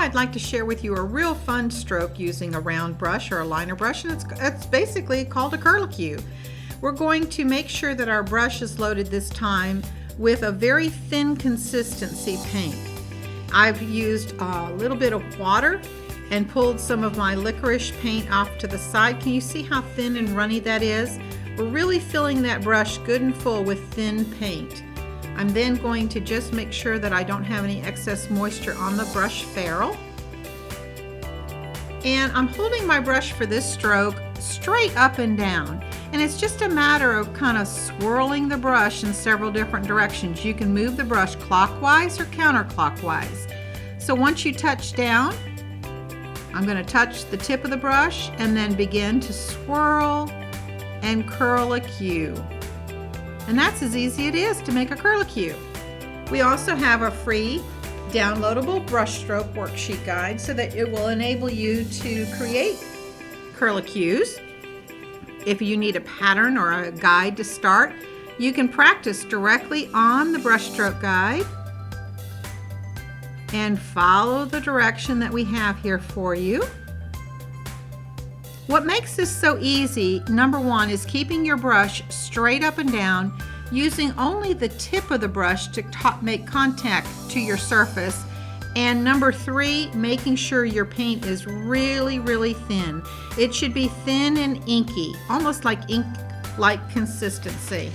I'd like to share with you a real fun stroke using a round brush or a liner brush, and it's basically called a curlicue. We're going to make sure that our brush is loaded this time with a very thin consistency paint. I've used a little bit of water and pulled some of my licorice paint off to the side. Can you see how thin and runny that is? We're really filling that brush good and full with thin paint. I'm then going to just make sure that I don't have any excess moisture on the brush ferrule. And I'm holding my brush for this stroke straight up and down. And it's just a matter of kind of swirling the brush in several different directions. You can move the brush clockwise or counterclockwise. So once you touch down, I'm going to touch the tip of the brush and then begin to swirl and curlicue. And that's as easy as it is to make a curlicue. We also have a free downloadable brushstroke worksheet guide so that it will enable you to create curlicues. If you need a pattern or a guide to start, you can practice directly on the brushstroke guide and follow the direction that we have here for you. What makes this so easy, number one, is keeping your brush straight up and down, using only the tip of the brush to make contact to your surface. And number three, making sure your paint is really, really thin. It should be thin and inky, almost like ink-like consistency.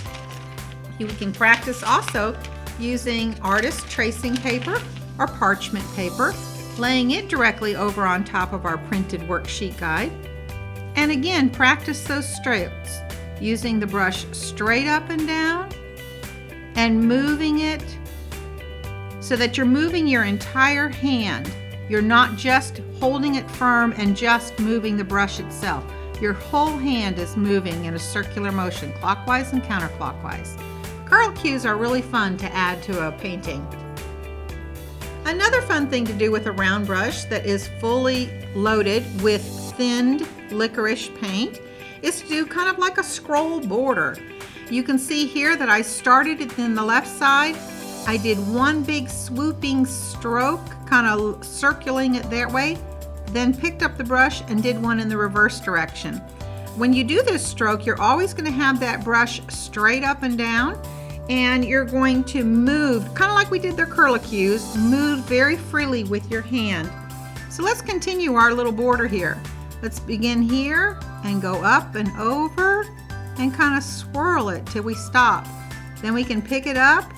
You can practice also using artist tracing paper or parchment paper, laying it directly over on top of our printed worksheet guide. And again, practice those strokes, using the brush straight up and down and moving it so that you're moving your entire hand. You're not just holding it firm and just moving the brush itself. Your whole hand is moving in a circular motion, clockwise and counterclockwise. Curlicues are really fun to add to a painting. Another fun thing to do with a round brush that is fully loaded with thinned licorice paint is to do kind of like a scroll border. You can see here that I started it in the left side. I did one big swooping stroke, kind of circling it that way, then picked up the brush and did one in the reverse direction. When you do this stroke, you're always going to have that brush straight up and down, and you're going to move, kind of like we did the curlicues, move very freely with your hand. So let's continue our little border here. Let's begin here and go up and over and kind of swirl it till we stop. Then we can pick it up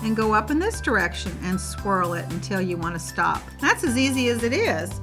and go up in this direction and swirl it until you want to stop. That's as easy as it is.